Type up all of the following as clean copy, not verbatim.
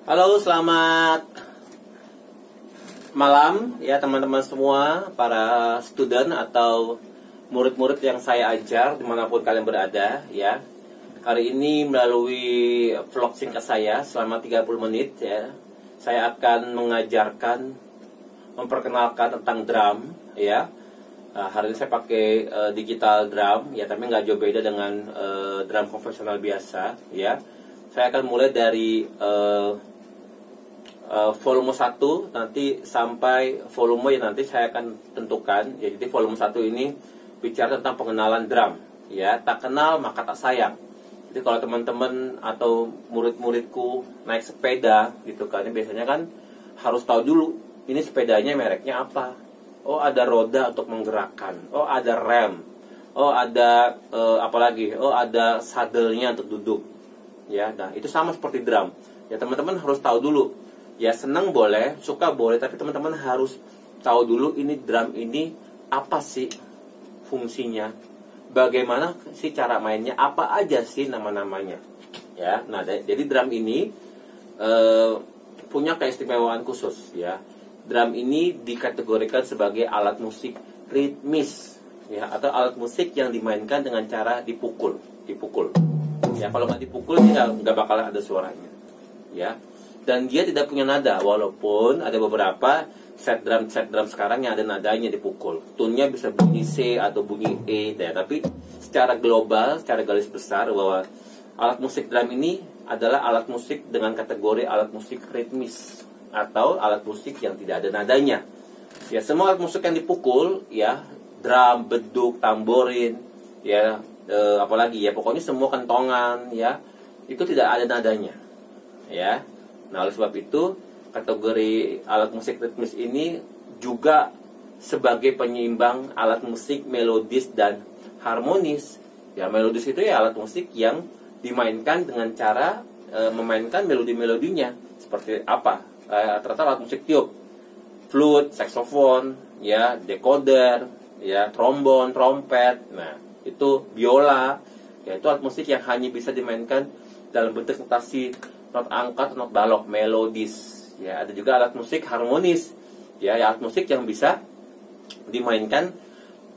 Halo, selamat malam ya teman-teman semua, para student atau murid-murid yang saya ajar dimanapun kalian berada ya. Hari ini melalui vlog singkat saya selama 30 menit ya, saya akan mengajarkan, memperkenalkan tentang drum ya. Hari ini saya pakai digital drum ya, tapi nggak jauh beda dengan drum konvensional biasa ya. Saya akan mulai dari volume 1 nanti sampai volume yang nanti saya akan tentukan ya. Jadi volume 1 ini bicara tentang pengenalan drum ya. Tak kenal maka tak sayang. Jadi kalau teman-teman atau murid-muridku naik sepeda gitu kan, biasanya kan harus tahu dulu ini sepedanya mereknya apa. Oh, ada roda untuk menggerakkan. Oh, ada rem. Oh, ada apalagi? Oh, ada sadelnya untuk duduk. Ya, nah itu sama seperti drum. Ya, teman-teman harus tahu dulu. Ya, senang boleh, suka boleh, tapi teman-teman harus tahu dulu ini drum ini apa sih fungsinya, bagaimana sih cara mainnya, apa aja sih nama-namanya. Ya, nah jadi drum ini punya keistimewaan khusus ya. Drum ini dikategorikan sebagai alat musik ritmis ya, atau alat musik yang dimainkan dengan cara dipukul. Ya, kalau nggak dipukul dia nggak bakalan ada suaranya. Ya. Dan dia tidak punya nada, walaupun ada beberapa set drum sekarang yang ada nadanya dipukul. Tune-nya bisa bunyi C atau bunyi E, ya. Tapi secara global, secara garis besar, bahwa alat musik drum ini adalah alat musik dengan kategori alat musik ritmis atau alat musik yang tidak ada nadanya. Ya, semua alat musik yang dipukul, ya, drum, beduk, tamborin, ya, apalagi ya, pokoknya semua kentongan, ya, itu tidak ada nadanya, ya. Nah, oleh sebab itu, kategori alat musik ritmis ini juga sebagai penyeimbang alat musik melodis dan harmonis. Ya, melodis itu ya alat musik yang dimainkan dengan cara memainkan melodi-melodinya. Seperti apa? Ternyata alat musik tiup, flute, saksofon, ya, decoder, ya, trombon, trompet. Nah, itu biola. Ya, itu alat musik yang hanya bisa dimainkan dalam bentuk notasi not angkat, not balok, melodis. Ya, ada juga alat musik harmonis. Ya, alat musik yang bisa dimainkan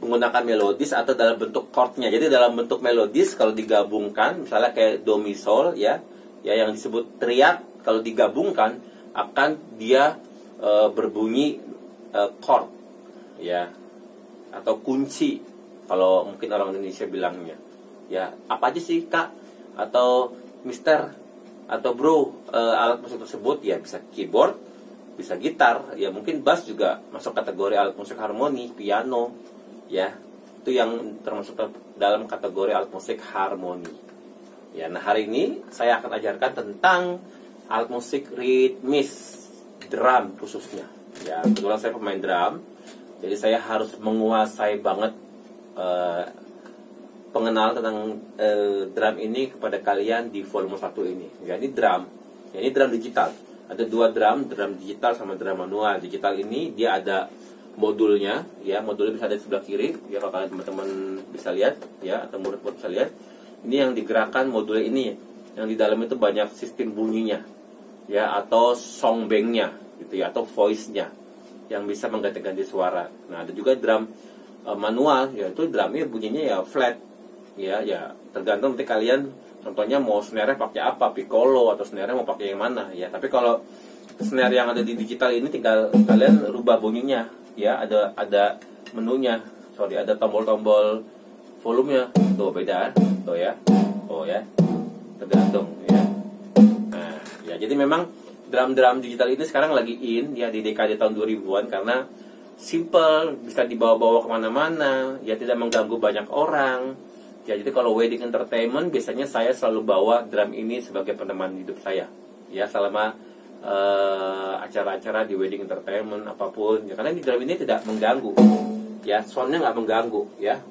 menggunakan melodis atau dalam bentuk chordnya. Jadi dalam bentuk melodis kalau digabungkan, misalnya kayak do mi sol, ya, yang disebut triad, kalau digabungkan akan dia berbunyi chord, ya, atau kunci. Kalau mungkin orang Indonesia bilangnya, ya, apa aja sih kak atau mister atau bro, alat musik tersebut ya bisa keyboard, bisa gitar, ya mungkin bass juga masuk kategori alat musik harmoni, piano, ya itu yang termasuk dalam kategori alat musik harmoni. Ya, nah hari ini saya akan ajarkan tentang alat musik ritmis, drum khususnya. Ya, kebetulan saya pemain drum, jadi saya harus menguasai banget pengenalan tentang drum ini kepada kalian di volume 1 ini. Ya, ini drum. Ya, ini drum digital. Ada dua drum digital sama drum manual. Digital ini dia ada modulnya, ya, modulnya bisa ada di sebelah kiri, ya kalau kalian teman-teman bisa lihat, ya, atau murid-murid bisa lihat. Ini yang digerakkan modulnya ini, yang di dalam itu banyak sistem bunyinya, ya, atau songbanknya, gitu ya, atau voice-nya, yang bisa mengganti-ganti suara. Nah, ada juga drum manual, yaitu drumnya bunyinya ya flat. Ya, tergantung nanti kalian contohnya mau snare pakai apa, piccolo atau snare mau pakai yang mana ya. Tapi kalau snare yang ada di digital ini tinggal kalian rubah bunyinya, ya, ada menunya, ada tombol-tombol volumenya, tuh beda, tuh ya, oh ya, tergantung ya. Nah, ya jadi memang drum digital ini sekarang lagi in ya di dekade tahun 2000-an karena simple, bisa dibawa-bawa kemana-mana, ya tidak mengganggu banyak orang. Ya, jadi kalau wedding entertainment biasanya saya selalu bawa drum ini sebagai peneman hidup saya. Ya, selama acara-acara di wedding entertainment apapun. Ya, karena di drum ini tidak mengganggu. Ya, soundnya nggak mengganggu. Ya,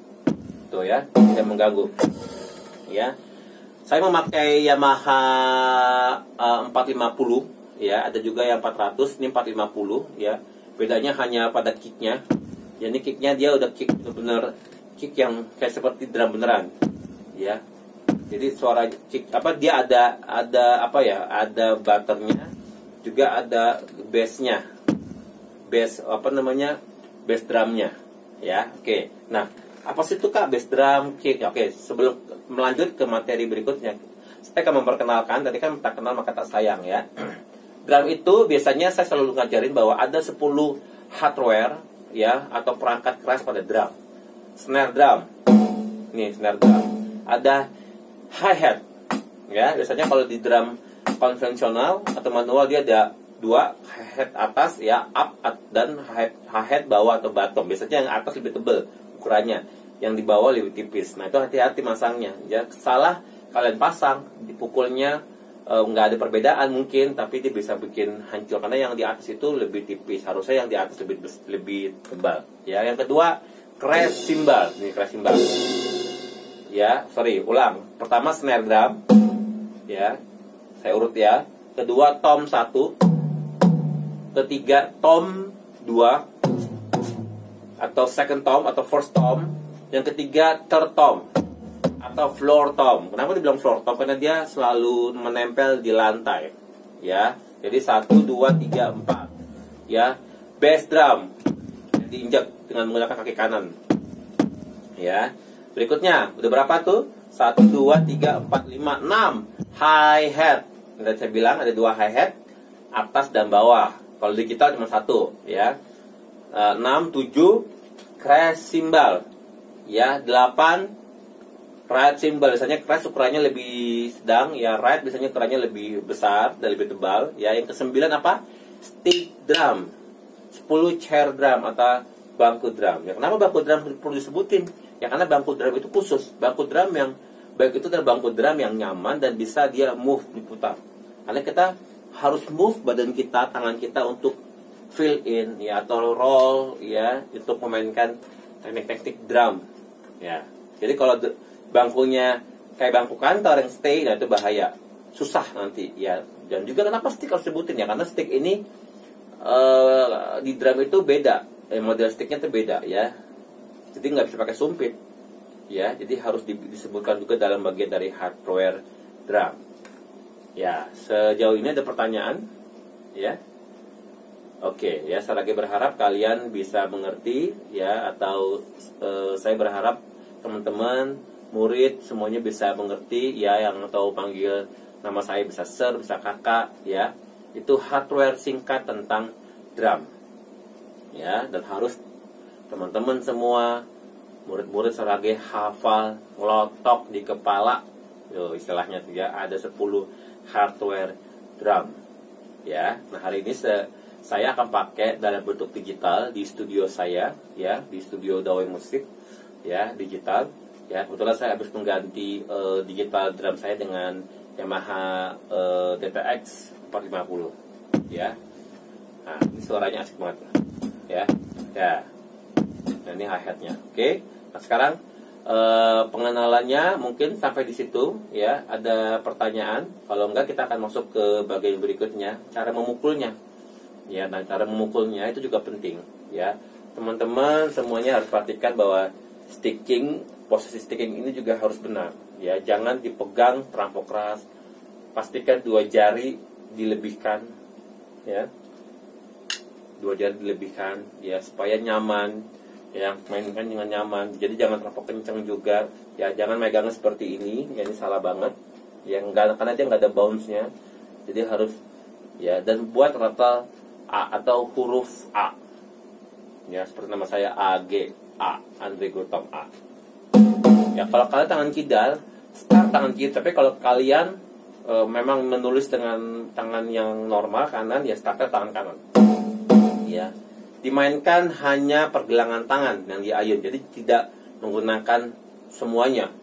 tuh ya, tidak mengganggu. Ya, saya memakai Yamaha 450. Ya, ada juga yang 400. Ini 450. Ya, bedanya hanya pada kicknya. Ya, ini kicknya dia udah kick benar-benar kick yang kayak seperti drum beneran, ya. Jadi suara kick dia ada butternya, juga ada bass-nya, bass bass drumnya, ya. Oke. Nah, apa sih itu Kak bass drum, kick? Oke, sebelum melanjut ke materi berikutnya, saya akan memperkenalkan. Tadi kan tak kenal maka tak sayang, ya. Drum itu biasanya saya selalu ngajarin bahwa ada 10 hardware, ya, atau perangkat keras pada drum. Snare drum, nih snare drum. Ada hi-hat, ya. Biasanya kalau di drum konvensional atau manual dia ada 2 hi-hat atas, ya, up dan hi-hat bawah atau bottom. Biasanya yang atas lebih tebal ukurannya, yang di bawah lebih tipis. Nah, itu hati-hati masangnya, ya. Salah kalian pasang, dipukulnya nggak ada perbedaan mungkin, tapi dia bisa bikin hancur karena yang di atas itu lebih tipis. Harusnya yang di atas lebih tebal, ya. Yang kedua, crash cymbal. Ini crash cymbal, ya. Ulang. Pertama snare drum, ya. Saya urut, ya. Kedua tom 1, ketiga tom 2 atau second tom atau first tom, yang ketiga third tom atau floor tom. Kenapa dibilang floor tom? Karena dia selalu menempel di lantai, ya. Jadi 1, 2, 3, 4, ya. Bass drum diinjak dengan menggunakan kaki kanan, ya. Berikutnya udah berapa tuh? 1, 2, 3, 4, 5, 6 hi-hat. Dan saya bilang ada 2 hi-hat, atas dan bawah. Kalau digital cuma 1, ya. 6, 7 crash cymbal, ya. 8 right cymbal. Biasanya crash ukurannya lebih sedang, ya. Right biasanya ukurannya lebih besar dan lebih tebal, ya. Yang ke-9 apa? Stick drum. 10 chair drum atau bangku drum. Ya, kenapa bangku drum perlu disebutin? Ya karena bangku drum itu khusus. Bangku drum yang baik itu adalah bangku drum yang nyaman dan bisa dia move, diputar. Karena kita harus move badan kita, tangan kita untuk fill in, ya, atau roll, ya, untuk memainkan teknik-teknik drum, ya. Jadi kalau bangkunya kayak bangku kantor yang stay, nah itu bahaya, susah nanti, ya. Dan juga kenapa stick harus sebutin, ya, karena stick ini di drum itu beda, model sticknya itu beda, ya. Jadi nggak bisa pakai sumpit, ya. Jadi harus disebutkan juga dalam bagian dari hardware drum, ya. Sejauh ini ada pertanyaan, ya. Oke, ya, saya lagi berharap kalian bisa mengerti, ya, atau saya berharap teman-teman, murid semuanya bisa mengerti, ya, yang tahu panggil nama saya bisa sir, bisa kakak, ya. Itu hardware singkat tentang drum, ya, dan harus teman-teman semua murid-murid sebagai hafal, ngelotok di kepala, istilahnya, ya, ada 10 hardware drum, ya. Nah, hari ini saya akan pakai dalam bentuk digital di studio saya, ya, di studio Dawai Musik, ya, digital, ya. Kebetulan saya habis mengganti digital drum saya dengan Yamaha DTX 450, ya. Nah, ini suaranya asik banget, ya, ya. Nah, ini hi-hatnya, oke. Nah, sekarang pengenalannya mungkin sampai di situ, ya. Ada pertanyaan? Kalau enggak, kita akan masuk ke bagian berikutnya, cara memukulnya. Ya, nah, cara memukulnya itu juga penting, ya. Teman-teman semuanya harus perhatikan bahwa posisi sticking ini juga harus benar, ya. Jangan dipegang terlampau keras. Pastikan 2 jari dilebihkan, ya. 2 jari dilebihkan, ya, supaya nyaman, ya, mainkan dengan nyaman. Jadi jangan terlampau kencang juga, ya. Jangan megangnya seperti ini, ya, ini salah banget, ya, karena dia nggak ada bounce-nya. Jadi harus, ya, dan buat rata A atau huruf A, ya, seperti nama saya AG, A, Andre Gurtom A. Ya, kalau kalian tangan kidal, start tangan kiri. Tapi kalau kalian memang menulis dengan tangan yang normal kanan, ya, startnya tangan kanan, ya. Dimainkan hanya pergelangan tangan yang diayun, jadi tidak menggunakan semuanya,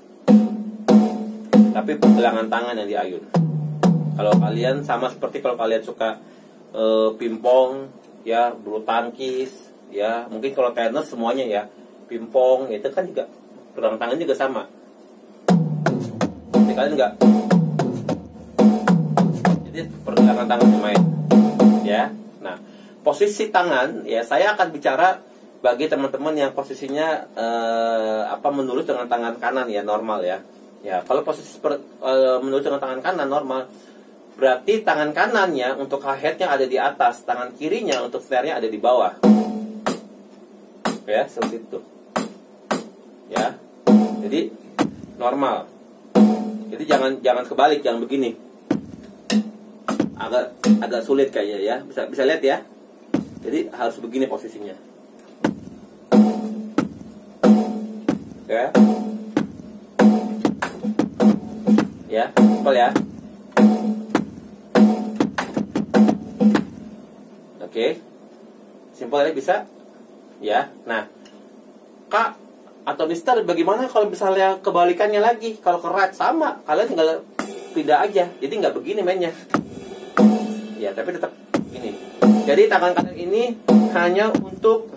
tapi pergelangan tangan yang diayun. Kalau kalian sama seperti kalau kalian suka pingpong, ya, bulu tangkis, ya, mungkin kalau tenis semuanya, ya, pingpong itu kan juga pergelangan tangan juga sama. Jadi kalian enggak, jadi pergelangan tangan main, ya. Nah, posisi tangan, ya, saya akan bicara bagi teman-teman yang posisinya menulis dengan tangan kanan, ya, normal, ya. Ya, kalau posisi menulis dengan tangan kanan normal, berarti tangan kanannya untuk hi-hatnya ada di atas, tangan kirinya untuk snare-nya ada di bawah. Ya, seperti itu. Ya. Jadi normal. Jadi jangan kebalik, jangan begini. Agak sulit kayaknya ya. Bisa lihat ya. Jadi harus begini posisinya. Ya. Ya, simpel ya. Oke. Simpel ya, bisa? Ya. Nah, Kak atau Mister, bagaimana kalau misalnya kebalikannya lagi? Kalau ke right sama, kalian tinggal pindah aja. Jadi nggak begini mainnya. Ya, tapi tetap ini. Jadi tangan kanan ini hanya untuk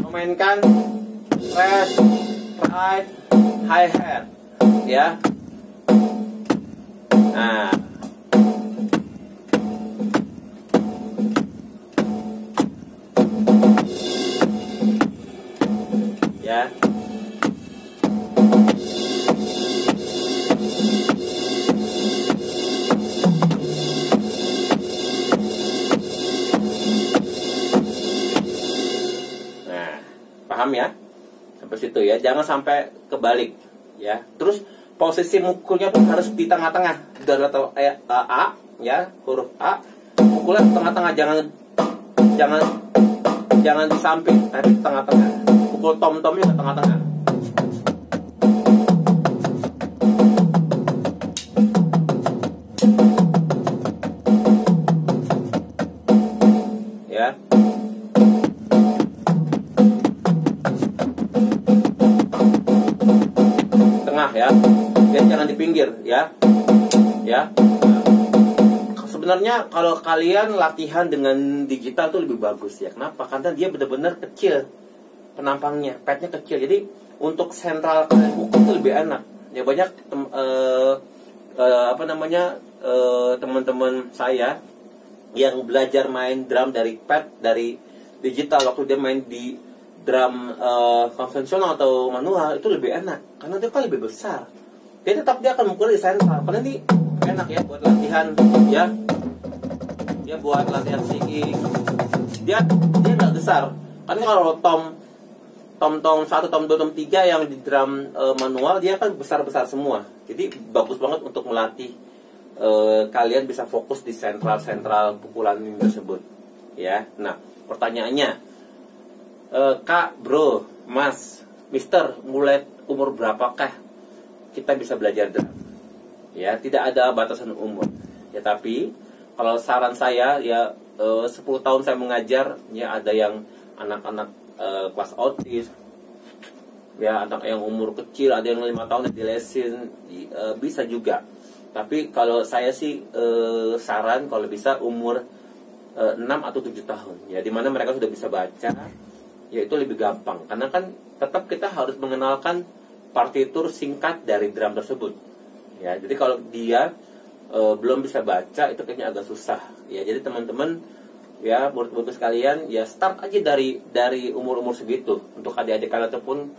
memainkan left, right, hi-hat. Ya. Nah. Ya. Paham ya? Sampai situ ya. Jangan sampai kebalik ya. Terus posisi mukulnya pun harus di tengah-tengah. Dari atau A ya, huruf A. Mukulnya di tengah-tengah, jangan di samping, tapi di tengah-tengah. Pukul tom-tomnya ke tengah-tengah. Ya. Ya, dan jangan di pinggir ya. Ya. Nah, sebenarnya kalau kalian latihan dengan digital tuh lebih bagus ya. Kenapa? Karena dia benar-benar kecil penampangnya, padnya kecil. Jadi untuk sentral kalian pukul itu lebih enak. Ya banyak teman-teman saya yang belajar main drum dari pad, dari digital, waktu dia main di drum konvensional atau manual itu lebih enak karena dia kan lebih besar. Dia akan mukul di sentral. Karena ini enak ya buat latihan ya. Dia buat latihan singing. Dia nggak besar. Karena kalau tom 1, tom 2, tom 3 yang di drum manual dia kan besar-besar semua. Jadi bagus banget untuk melatih kalian bisa fokus di sentral pukulan ini tersebut. Ya. Nah, pertanyaannya, Kak, Bro, Mas, Mister, mulai umur berapakah kita bisa belajar drum? Ya, tidak ada batasan umur. Ya, tapi kalau saran saya ya 10 tahun saya mengajar, ya ada yang anak-anak kelas autis, ya anak yang umur kecil, ada yang 5 tahun dilesin, bisa juga. Tapi kalau saya sih saran kalau bisa umur 6 atau 7 tahun, ya dimana mereka sudah bisa baca. Ya itu lebih gampang, karena kan tetap kita harus mengenalkan partitur singkat dari drum tersebut. Ya, jadi kalau dia belum bisa baca itu kayaknya agak susah. Ya, jadi teman-teman ya murid-murid sekalian ya start aja dari umur-umur segitu untuk adik-adik kalian ataupun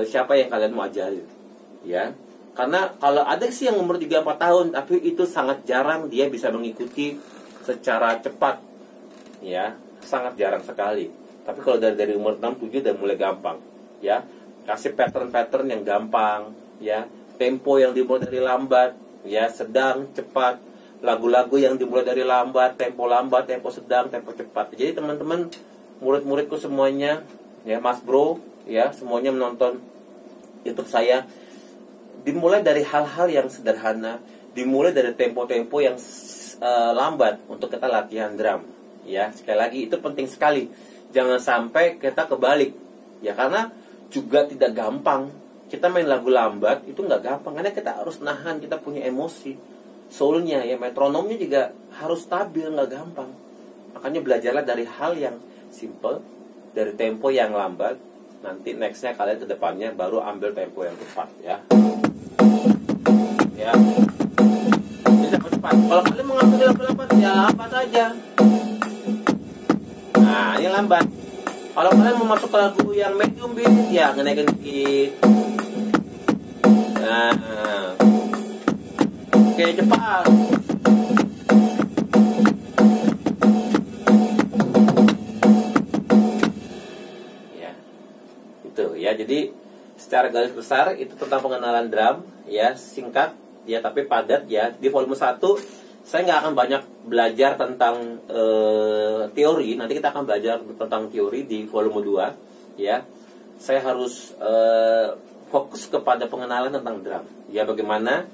siapa yang kalian mau ajarin. Ya. Karena kalau ada sih yang umur 3-4 tahun tapi itu sangat jarang dia bisa mengikuti secara cepat. Ya, sangat jarang sekali. Tapi kalau dari umur 6-7 udah mulai gampang, ya. Kasih pattern-pattern yang gampang, ya. Tempo yang dimulai dari lambat, ya, sedang, cepat. Lagu-lagu yang dimulai dari lambat, tempo sedang, tempo cepat. Jadi teman-teman, murid-muridku semuanya, ya, Mas Bro, ya, semuanya menonton YouTube saya. Dimulai dari hal-hal yang sederhana, dimulai dari tempo-tempo yang lambat untuk kita latihan drum, ya. Sekali lagi itu penting sekali. Jangan sampai kita kebalik. Ya karena juga tidak gampang. Kita main lagu lambat itu nggak gampang. Karena kita harus nahan, kita punya emosi. Soulnya, ya metronomnya juga harus stabil, nggak gampang. Makanya belajarlah dari hal yang simple, dari tempo yang lambat. Nanti nextnya kalian ke depannya baru ambil tempo yang cepat, ya. Ya. Bisa cepat. Kalau kalian mengambil lambat, ya lambat aja. Nah, ini lambat. Kalau kalian mau masuk ke lagu yang medium beat, ya ngenaikin dikit. Nah, oke cepat. Jadi secara garis besar itu tentang pengenalan drum, ya, singkat, ya, tapi padat, ya. Di volume 1 saya nggak akan banyak belajar tentang teori. Nanti kita akan belajar tentang teori di volume 2, ya. Saya harus fokus kepada pengenalan tentang drum, ya, bagaimana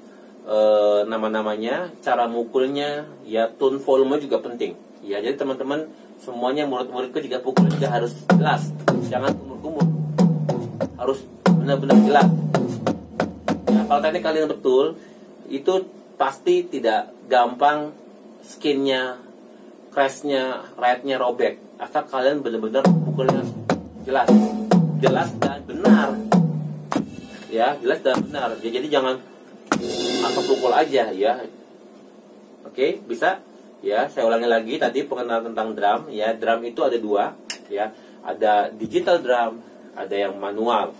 nama-namanya, cara mukulnya, ya, tone volume juga penting, ya. Jadi teman-teman semuanya, murid-muridku juga pukul juga harus jelas, jangan kumur-kumur, harus benar-benar jelas. Ya, kalau teknik kalian betul, itu pasti tidak gampang skinnya, crashnya, ride-nya robek, asal kalian benar-benar pukulnya jelas, jelas dan benar, ya, jelas dan benar. Ya, jadi jangan asal pukul aja, ya. Oke, bisa? Ya, saya ulangi lagi tadi pengenalan tentang drum, ya. Drum itu ada 2, ya. Ada digital drum, ada yang manual.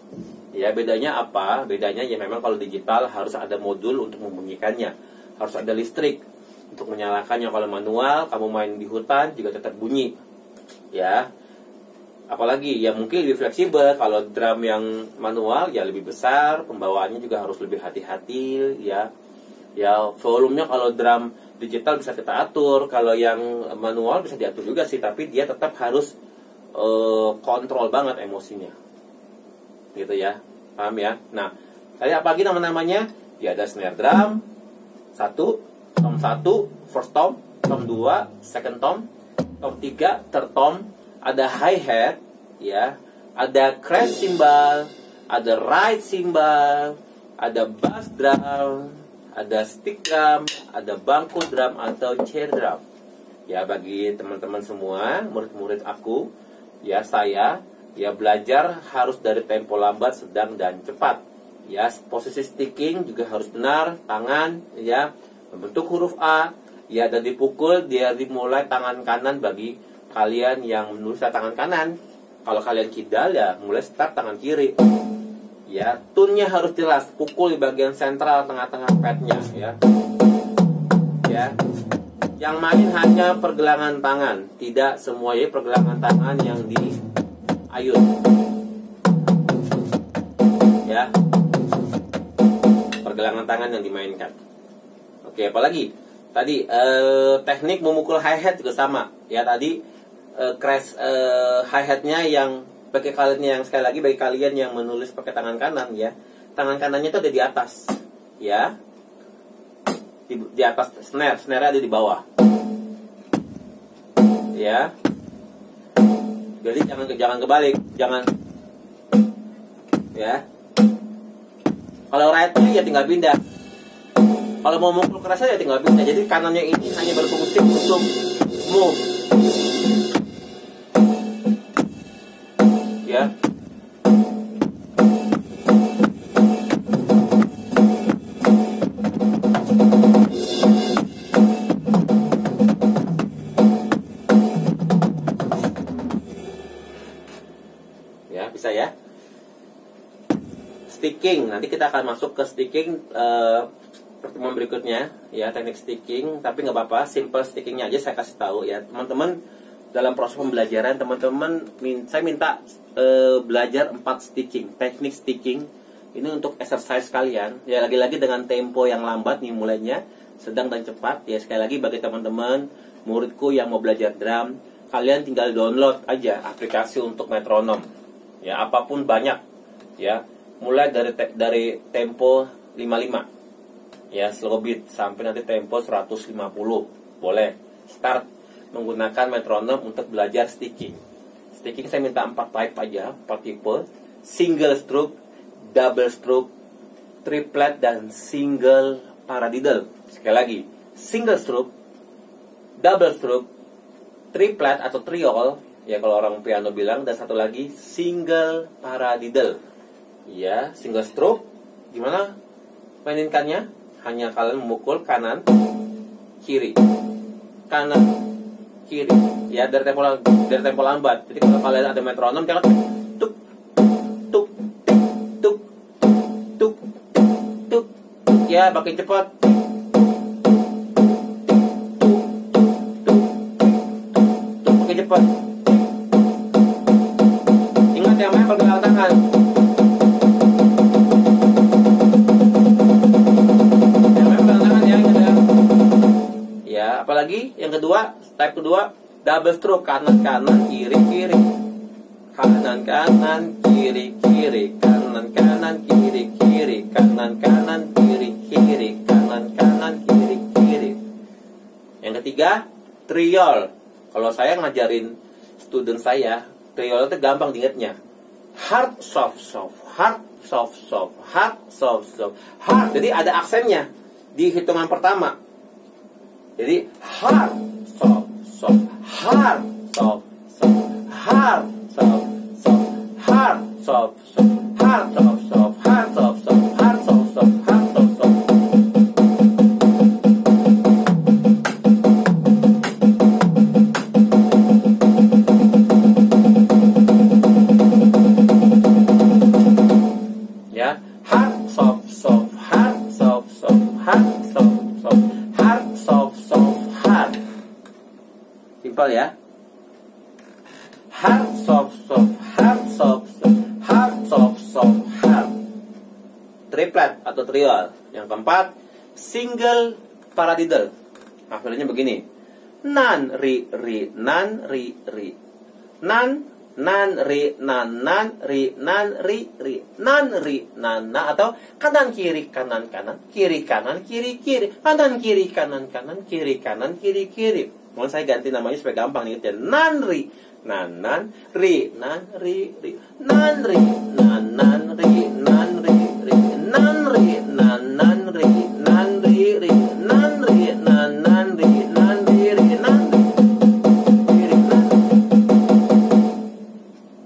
Ya, bedanya apa? Bedanya ya memang kalau digital harus ada modul untuk membunyikannya, harus ada listrik untuk menyalakannya. Kalau manual, kamu main di hutan juga tetap bunyi, ya. Apalagi ya mungkin lebih fleksibel. Kalau drum yang manual ya lebih besar, pembawaannya juga harus lebih hati-hati, ya. Ya, volumenya kalau drum digital bisa kita atur, kalau yang manual bisa diatur juga sih, tapi dia tetap harus kontrol banget emosinya, gitu ya, paham ya? Nah, tadi apa lagi nama-namanya? Ya, ada snare drum 1, tom 1, first tom, tom 2, second tom, tom 3, third tom, ada hi-hat, ya, ada crash cymbal, ada ride cymbal, ada bass drum, ada stick drum, ada bangku drum atau chair drum. Ya, bagi teman-teman semua, murid-murid aku, ya, saya, ya, belajar harus dari tempo lambat, sedang, dan cepat. Ya, posisi sticking juga harus benar, tangan, ya, membentuk huruf A, ya, dan dipukul, dia dimulai tangan kanan bagi kalian yang menulis tangan kanan. Kalau kalian kidal, ya, mulai start tangan kiri. Ya, tune-nya harus jelas, pukul di bagian sentral tengah-tengah padnya, ya. Ya. Yang main hanya pergelangan tangan, tidak semuanya pergelangan tangan yang diayun. Ya. Pergelangan tangan yang dimainkan. Oke, apalagi? Tadi teknik memukul hi-hat juga sama. Ya, tadi crash hi-hatnya yang bagi kalian yang, sekali lagi, bagi kalian yang menulis pakai tangan kanan, ya, tangan kanannya itu ada di atas, ya, di atas snare ada di bawah, ya. Jadi jangan kebalik, jangan, ya. Kalau right-nya ya tinggal pindah. Kalau mau mukul keras ya tinggal pindah. Jadi kanannya ini hanya berfungsi untuk move, ya. Ya, bisa ya. Sticking, nanti kita akan masuk ke sticking pertemuan berikutnya, ya, teknik sticking. Tapi nggak apa-apa, simple stickingnya aja saya kasih tahu, ya, teman-teman. Dalam proses pembelajaran, teman-teman, saya minta belajar 4 sticking, teknik sticking. Ini untuk exercise kalian, ya, lagi-lagi dengan tempo yang lambat nih mulainya, sedang dan cepat, ya. Sekali lagi bagi teman-teman muridku yang mau belajar drum, kalian tinggal download aja aplikasi untuk metronom, ya, apapun banyak, ya, mulai dari tempo 55, ya, slow beat, sampai nanti tempo 150, boleh start menggunakan metronom untuk belajar sticking. Sticking saya minta 4 type aja, 4 tipe: single stroke, double stroke, triplet, dan single paradiddle. Sekali lagi, single stroke, double stroke, triplet atau triol, ya, kalau orang piano bilang, dan satu lagi single paradiddle. Ya, single stroke gimana maininkannya? Hanya kalian memukul kanan kiri, kanan kiri, ya, dari tempo lambat. Jadi kalau kalian ada metronom, jangan tuk tuk tuk tuk tuk, ya, makin cepat, makin cepat. Ingat yang main pergelangan tangan, Ya, apalagi yang kedua, type kedua, double stroke, kanan kanan kiri kiri, kanan kanan kiri kiri, kanan kanan kiri kiri, kanan kanan kiri kiri, kanan kanan kiri kiri. Yang ketiga, triol. Kalau saya ngajarin student saya, triol itu gampang diingatnya. Hard soft soft, hard soft soft, hard soft soft, hard. Jadi ada aksennya di hitungan pertama. Jadi hard soft soft, hard soft soft, hard soft soft, hard soft soft, hard soft soft, hard soft soft, hard soft soft, hard soft soft. Ya, hard soft soft, hard soft soft, hard soft soft, hard soft soft, hard. Simpel ya. Hard soft soft, hard soft soft, hard soft soft, hard. Triplet atau triol. Yang keempat, single paradiddle. Hasilnya begini. Nan ri ri, nan ri ri, nan nan ri nan nan ri nan ri ri, nan ri nan na, atau kanan kiri kanan kanan kiri kanan kiri kiri, kanan kiri kanan kanan kiri kanan kiri kiri. Mau saya ganti namanya supaya gampang nih ya. Nan ri nan nan ri nan ri ri, nan ri nan nan ri nan ri ri, nan ri nan nan ri nan ri ri, nan ri nan nan ri nan ri ri, nan ri ri, nan.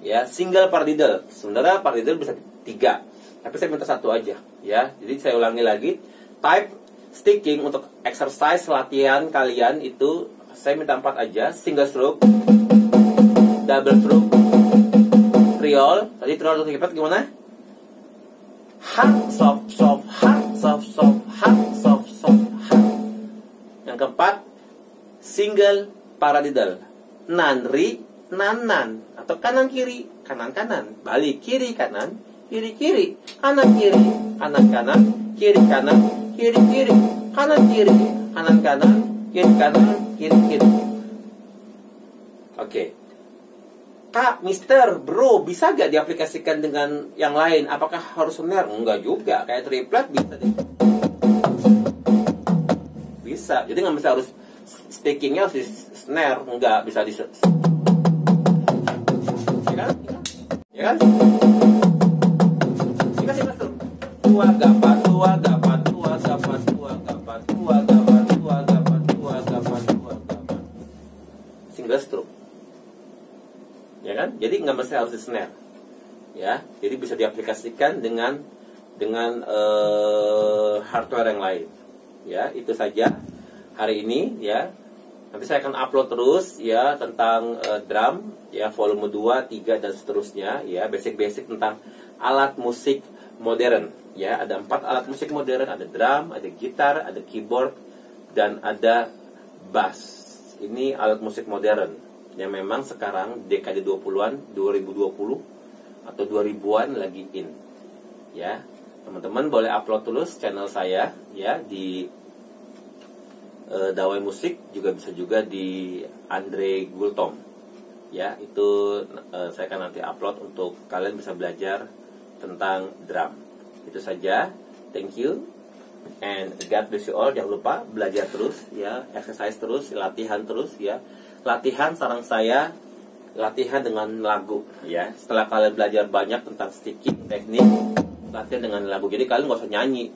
Ya, single paradiddle. Sebenarnya paradiddle bisa 3, tapi saya minta 1 aja ya. Jadi saya ulangi lagi. Type sticking untuk exercise latihan kalian itu saya minta 4 aja. Single stroke, double stroke, triol. Tadi triol untuk cepat gimana? Hard soft soft, hard soft soft, hard soft soft, hard. Yang keempat, single paradiddle. Nan ri nan nan, atau kanan kiri kanan kanan, balik kiri kanan kiri kiri, kanan kiri kanan kanan, kiri kanan kiri kiri, kanan kiri kanan kanan, kiri kanan kiri kiri. Oke. Kak, Mister, Bro, bisa gak diaplikasikan dengan yang lain? Apakah harus snare? Enggak juga, kayak triplet bisa deh. Bisa, jadi nggak bisa harus stickingnya harus di snare, enggak bisa di. Ya kan? Ya kan? Singkat tuh. Tua gapat, tua gapat, tua gapat, tua gapat, tua gapat, tua gapat, tua gapat, tua gapat. Single stroke. Ya kan? Jadi nggak mesti harus di snare. Ya, jadi bisa diaplikasikan dengan hardware yang lain. Ya, itu saja hari ini ya. Nanti saya akan upload terus ya tentang drum ya, volume 2, 3 dan seterusnya ya, basic-basic tentang alat musik modern ya. Ada 4 alat musik modern, ada drum, ada gitar, ada keyboard dan ada bass. Ini alat musik modern yang memang sekarang dekade 20-an, 2020 atau 2000-an lagi in. Ya. Teman-teman boleh upload terus channel saya ya di Dawai Musik, juga bisa juga di Andre Gultom. Ya, itu saya akan nanti upload untuk kalian bisa belajar tentang drum. Itu saja. Thank you and God bless you all. Jangan lupa belajar terus ya, exercise terus, latihan terus ya. Latihan saran saya, latihan dengan lagu ya. Setelah kalian belajar banyak tentang sticking teknik, latihan dengan lagu. Jadi kalian nggak usah nyanyi,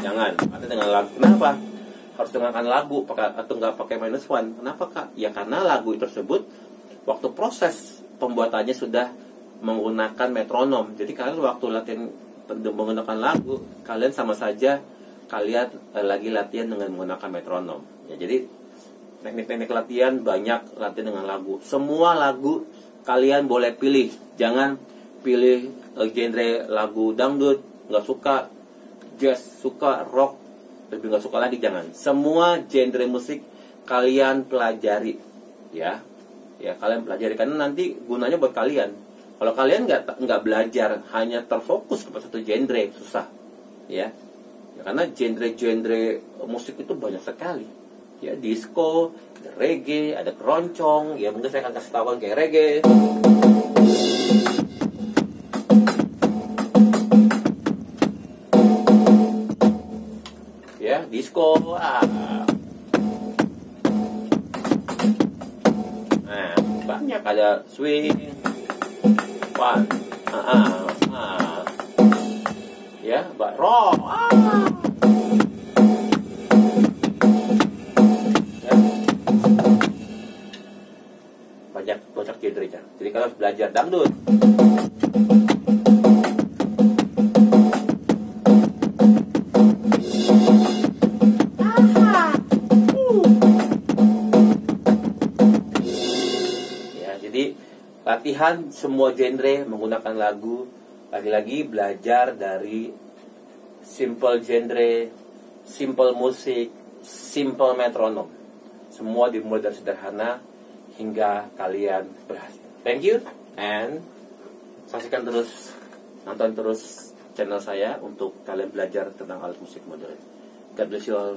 jangan. Latihan dengan lagu. Kenapa harus dengarkan lagu atau nggak pakai -1? Kenapa Kak? Ya karena lagu tersebut waktu proses pembuatannya sudah menggunakan metronom. Jadi kalian waktu latihan menggunakan lagu, kalian sama saja kalian lagi latihan dengan menggunakan metronom. Ya, jadi teknik-teknik latihan banyak, latihan dengan lagu. Semua lagu kalian boleh pilih. Jangan pilih genre lagu dangdut, nggak suka jazz, suka rock, lebih nggak suka lagi, jangan. Semua genre musik kalian pelajari, ya, kalian pelajari karena nanti gunanya buat kalian. Kalau kalian nggak belajar, hanya terfokus kepada satu genre, susah, ya karena genre musik itu banyak sekali, ya disco, ada reggae, ada keroncong. Ya mungkin saya akan kasih tahu kayak reggae. Ya, disco. Nah, banyak, ada swing, fun, ya, rock, ya. Banyak genre-nya. Jadi kalau belajar dangdut, latihan semua genre menggunakan lagu. Lagi-lagi belajar dari simple genre, simple musik, simple metronom. Semua dimulai dari sederhana hingga kalian berhasil. Thank you, and saksikan terus, nonton terus channel saya untuk kalian belajar tentang alat musik modern. God bless you all.